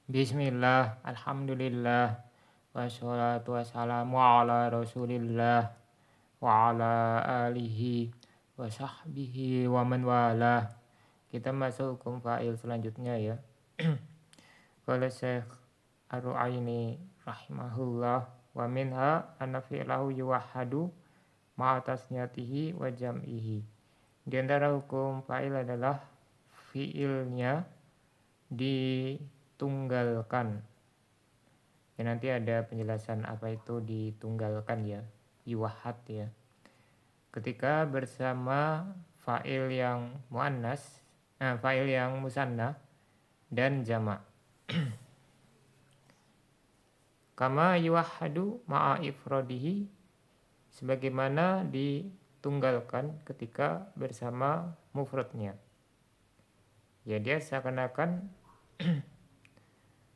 Bismillah, alhamdulillah, wassalatu wassalamu ala rasulillah, wa ala alihi, wa sahbihi, wa man walah. Kita masuk hukum fa'il selanjutnya ya. Qala Syekh Ar-Ru'aini rahimahullah, wa minha anna fi'lahu yuwahhadu ma'a tasniyatihi wa jam'ihi. Di antara hukum fa'il adalah fi'ilnya ditunggalkan. Ya, nanti ada penjelasan apa itu ditunggalkan ya, yuwahhad ya. Ketika bersama fa'il yang muannas, fa'il yang musanna dan jamak. Kama yuwahhadu ma'a ifradihi, sebagaimana ditunggalkan ketika bersama mufradnya. Ya, dia seakan-akan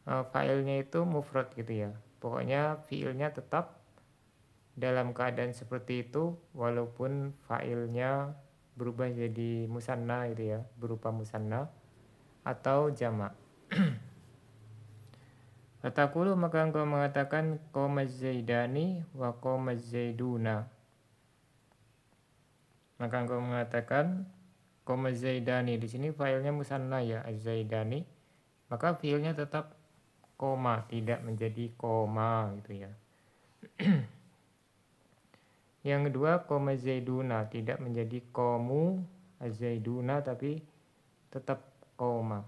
fa'ilnya itu mufrad gitu ya. Pokoknya fi'ilnya tetap dalam keadaan seperti itu walaupun fa'ilnya berubah jadi musanna gitu ya, berupa musanna atau jamak. Fatakulu, maka engkau mengatakan qomaz zaidani wa qomaz zaiduna. Maka engkau mengatakan qomaz zaidani, di sini fa'ilnya musanna ya, az-zaidani. Maka fi'ilnya tetap koma, tidak menjadi koma gitu ya. Yang kedua koma zaiduna, tidak menjadi komu az-zaiduna tapi tetap koma.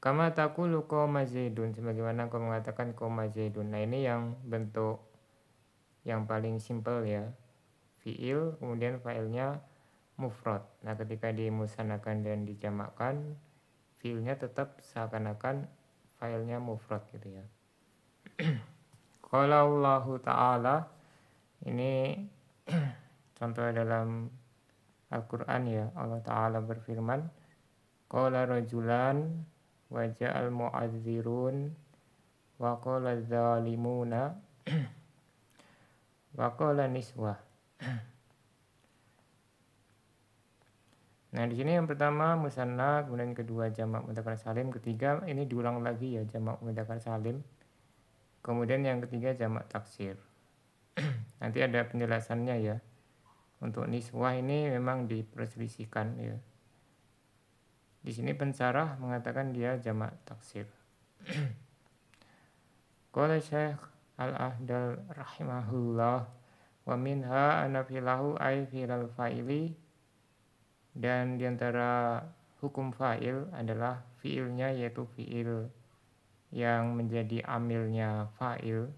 Kama taqulu koma zaidun, sebagaimana kau mengatakan koma zaidun. Nah, ini yang bentuk yang paling simpel ya. Fi'il kemudian fa'ilnya mufrad. Nah, ketika dimusanakan dan dijamakkan, fi'ilnya tetap seakan-akan fa'ilnya mufrad gitu ya. Qala Allahu ta'ala, ini contoh dalam Al-Quran ya. Allah Ta'ala berfirman, qala rajulan wa ja'al mu'adzirun wa qala zalimuna wa qala niswah. Nah, di sini yang pertama musanna, kemudian kedua jamak mudzakkar salim, ketiga ini diulang lagi ya, jamak mudzakkar salim. Kemudian yang ketiga jamak taksir. Nanti ada penjelasannya ya. Untuk niswah ini memang diperselisihkan ya. Di sini pensyarah mengatakan dia jamak taksir. Qala Syekh Al-Ahdal rahimahullah, wa minha anna fi'lahu ay fi'lal fa'ili, dan diantara hukum fa'il adalah fi'ilnya yaitu fi'il yang menjadi amilnya fa'il.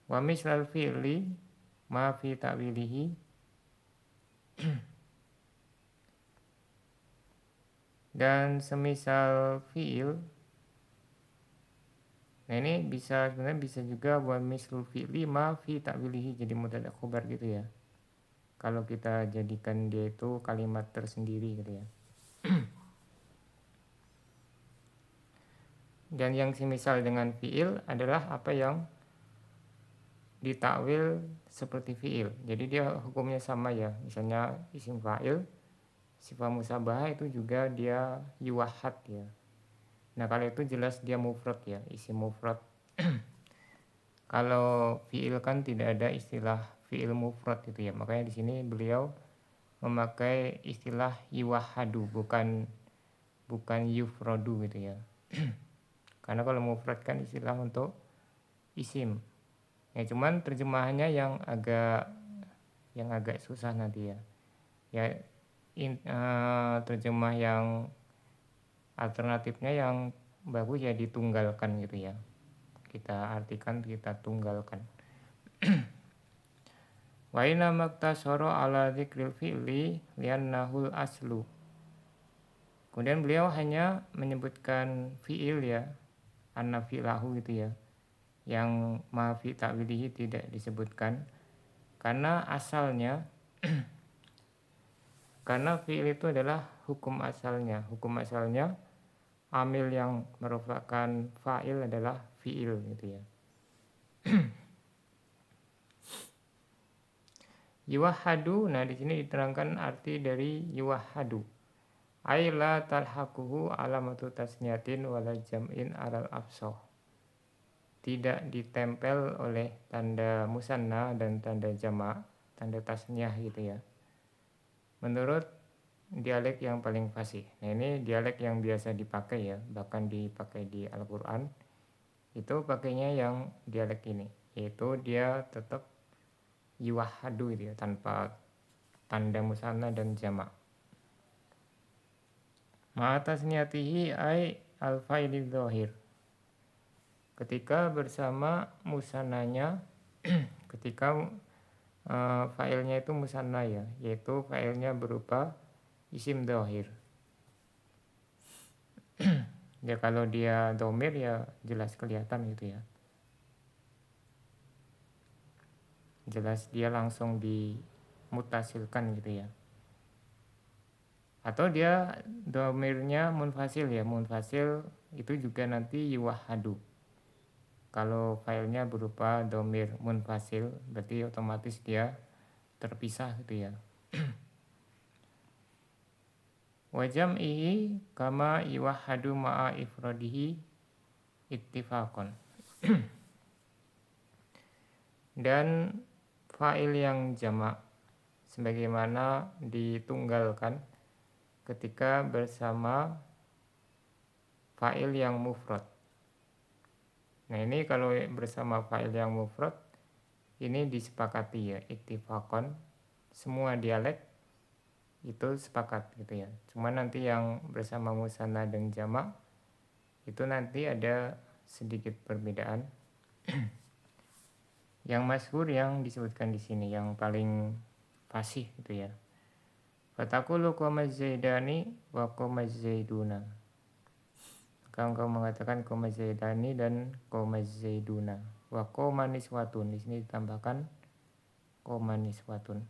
Wa mislal fi'li ma fi ta'wilihi, dan semisal fi'il. Nah, ini sebenarnya bisa juga wa mislul fi'li ma fi ta'wilihi, jadi mubtada khobar gitu ya. Kalau kita jadikan dia itu kalimat tersendiri gitu ya. Dan yang semisal dengan fi'il adalah apa yang ditakwil seperti fi'il. Jadi dia hukumnya sama ya. Misalnya isim fa'il, sifat musabahah itu juga dia yuwahhad ya. Nah, kalau itu jelas dia mufrad ya, isim mufrad. Kalau fi'il kan tidak ada istilah fi'il mufrad gitu ya. Makanya di sini beliau memakai istilah yuwahhadu, bukan yufradu gitu ya. Karena kalau mufrad kan istilah untuk isim. Ya, cuman terjemahannya yang agak susah nanti ya. Ya, terjemah yang alternatifnya yang bagus ya ditunggalkan gitu ya. Kita artikan, kita tunggalkan. Wa inna maktasara ala dzikril fi'li li'annahul aslu. Kemudian beliau hanya menyebutkan fi'il ya, anna fi'lahu gitu ya, yang ma fi ta'wilihi tidak disebutkan karena asalnya karena fi'il itu adalah hukum asalnya. Hukum asalnya amil yang merupakan fa'il adalah fi'il gitu ya. Yuwahhadu, nah di sini diterangkan arti dari yuwahhadu. Ai la talhaquhu alamatu tasniyatin wala jam'in alal afsah. Tidak ditempel oleh tanda musanna dan tanda jamak, tanda tasniyah gitu ya. Menurut dialek yang paling fasih. Nah, ini dialek yang biasa dipakai ya, bahkan dipakai di Al-Qur'an. Itu pakainya yang dialek ini, yaitu dia tetap yuwahhadu gitu ya, tanpa tanda musanna dan jamak. Ma tasniyatihi ai al-fa'ili dzahir. Ketika bersama musannanya ketika failnya itu musanna ya, yaitu failnya berupa isim dzahir. Ya kalau dia domir ya jelas kelihatan gitu ya. Jelas dia langsung dimutasilkan gitu ya. Atau dia domirnya munfasil ya, munfasil itu juga nanti yuwahhadu. Kalau filenya berupa domir munfasil berarti otomatis dia terpisah gitu ya. Wa jam'ihi kama yuwahhadu ma'a ifradihi ittifaqan. Dan fa'il yang jamak sebagaimana ditunggalkan ketika bersama fa'il yang mufrad. Nah, ini kalau bersama fa'il yang mufrad ini disepakati ya, ittifaqan. Semua dialek itu sepakat gitu ya. Cuma nanti yang bersama musanna dan jamak itu nanti ada sedikit perbedaan. Yang masyhur yang disebutkan di sini yang paling fasih gitu ya. Fataqulu qama zaidani wa qama zaiduna. Engkau mengatakan qama zaidani dan qama zaiduna. Wa qama niswatun. Di sini ditambahkan qama niswatun.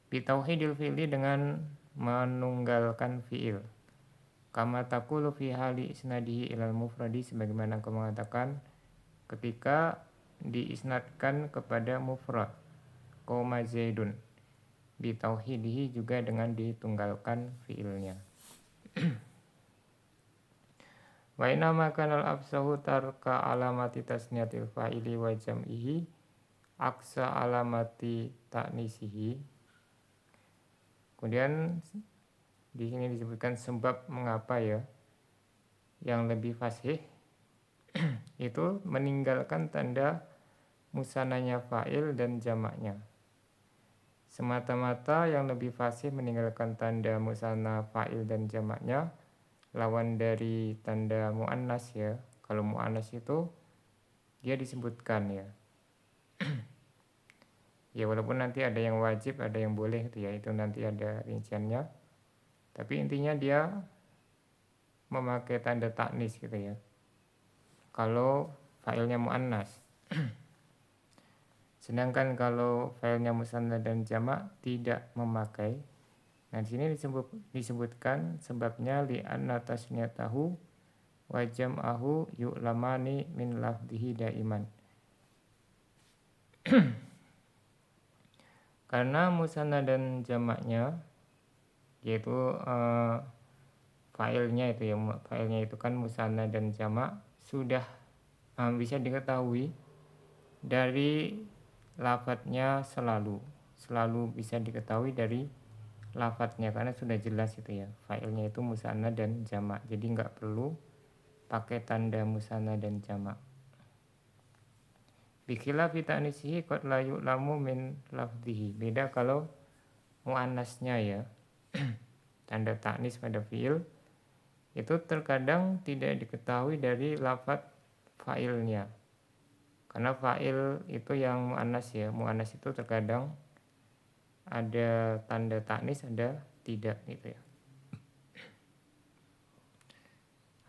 Bitauhidil fi'li dengan menunggalkan fi'il. Kama taqulu fi hali isnadihi ilal mufradi sebagaimana engkau mengatakan ketika diisnadkan kepada mufrad qoma zaidun, bitauhidihi juga dengan ditunggalkan fi'ilnya. Wa inna ma kanal afsahu tarka alamati tasniyatil fa'ili wa jam'ihi aksa alamati ta'nisihi. Kemudian di sini disebutkan sebab mengapa ya yang lebih fasih itu meninggalkan tanda musananya fa'il dan jamaknya. Semata-mata yang lebih fasih meninggalkan tanda musanna fa'il dan jamaknya lawan dari tanda muannas ya. Kalau muannas itu dia disebutkan ya. Ya walaupun nanti ada yang wajib, ada yang boleh gitu ya, itu nanti ada rinciannya. Tapi intinya dia memakai tanda taknis gitu ya. Kalau failnya muannas. Sedangkan kalau failnya musanna dan jamak tidak memakai. Nah, di sini disebutkan sebabnya li anna tasniyatahu wa jam'ahu yu'lamani min lafdhihi daiman. Karena musanna dan jamaknya yaitu failnya itu ya, failnya itu kan musanna dan jamak sudah bisa diketahui dari lafadznya, selalu bisa diketahui dari lafadznya karena sudah jelas itu ya, failnya itu musanna dan jamak, jadi nggak perlu pakai tanda musanna dan jamak. Bikila fitanisihi qad la yu'lamu min lafdhihi. Beda kalau muannasnya ya. Tanda taknis pada fiil itu terkadang tidak diketahui dari lafadz fa'ilnya. Karena fa'il itu yang muannas ya. Muannas itu terkadang ada tanda taknis, ada tidak gitu ya.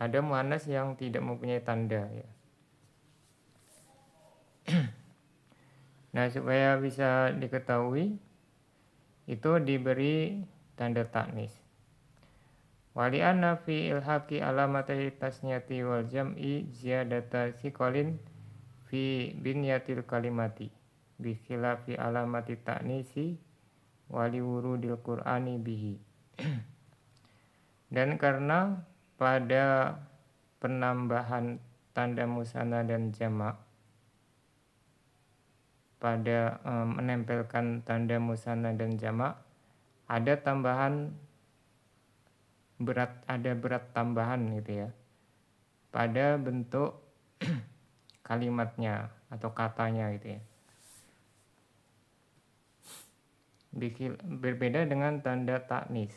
Ada muannas yang tidak mempunyai tanda ya. Nah, supaya bisa diketahui itu diberi tanda taknis. Wali anna fi ilhaqi alamati tasniyati wal jam'i ziyadata siqalin fi binyatil kalimati bi khilafi alamati ta'nisi wali wurudil qur'ani bihi. Dan karena pada penambahan tanda musanna dan jamak, pada menempelkan tanda musanna dan jamak, ada tambahan berat, ada berat tambahan gitu ya, pada bentuk kalimatnya atau katanya gitu ya. Berbeda dengan tanda taknis.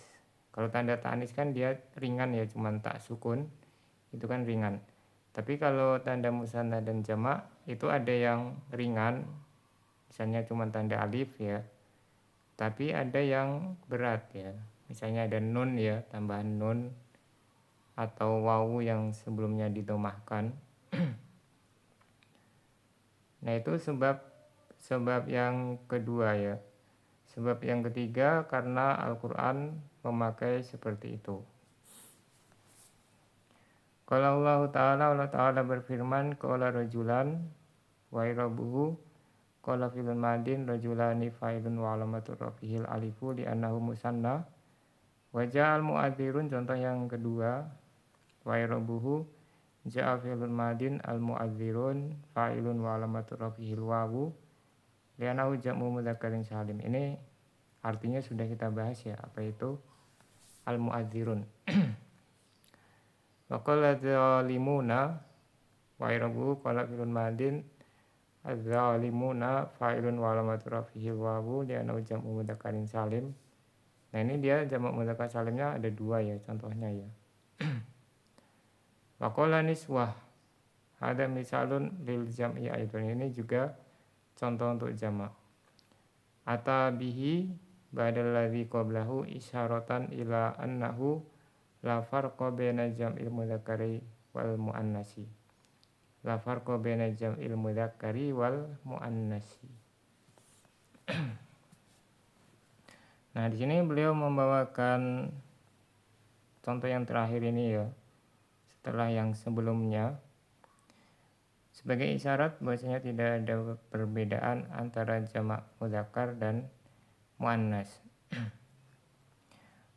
Kalau tanda taknis kan dia ringan ya, cuman tak sukun, itu kan ringan. Tapi kalau tanda musanna dan jamak itu ada yang ringan, misalnya cuma tanda alif ya, tapi ada yang berat ya, misalnya ada nun ya, tambahan nun atau wawu yang sebelumnya didomahkan. Nah itu sebab yang kedua ya. Sebab yang ketiga karena Al-Quran memakai seperti itu. Kalau Allah Ta'ala berfirman, qala rajulan wa irabuhu qala filun madin rajulani fa'ilun wa alamatu rafihil alifu li'annahu musanna. Wa ja'al mu'adzirun, contoh yang kedua, wa irabuhu ja'a filun madin al-mu'adzirun fa'ilun wa alamatu rafihil wawu li'annahu jam'u mudzakkarin salim. Ini artinya sudah kita bahas ya, apa itu al-mu'adzirun. Wa qala zalimuna wa irabuhu qala filun madin az-zalimuna fa'ilun wa alamatu rafihi wawu li'annahu jam'u mudzakkarin salim. Nah ini dia jamak mudzakkar salimnya ada dua ya contohnya ya. Wa qala niswah ada misalun lil jam'i aidun, ini juga contoh untuk jamak. Ata bihi ba'dal ladzi qablahu isyaratan ila annahu la farqa baina jam'il mudzakkari wal muannasi. La farqa baina jam'il mudzakkari wal muannasi. Nah, di sini beliau membawakan contoh yang terakhir ini ya, setelah yang sebelumnya, sebagai isyarat bahwasanya tidak ada perbedaan antara jamak mudzakkar dan muannas.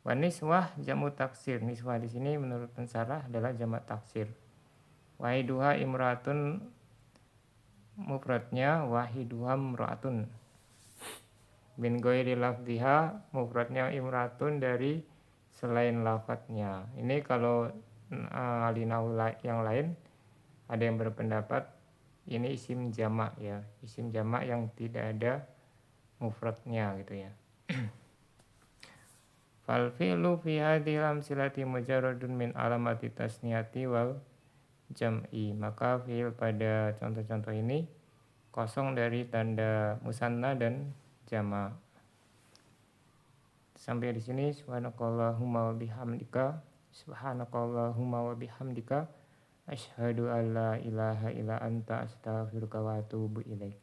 Wa niswah jamu taksir. Niswah di sini menurut pensarah adalah jamak taksir. Wahiduha imratun, mufradnya wahiduha imraatun. Min ghairi lafdhiha, mufradnya imratun dari selain lafadznya. Ini kalau alinau yang lain ada yang berpendapat ini isim jamak ya, isim jamak yang tidak ada mufradnya gitu ya. Fal fi'lu fi hadhil amsilati mujarradun min alamati tasniyati wal jam'i. Maka fi'il pada contoh-contoh ini kosong dari tanda musanna dan jamak. Sampai di sini subhanakallahumma wa bihamdika asyhadu an la ilaha illa anta astaghfiruka wa atubu ilaik.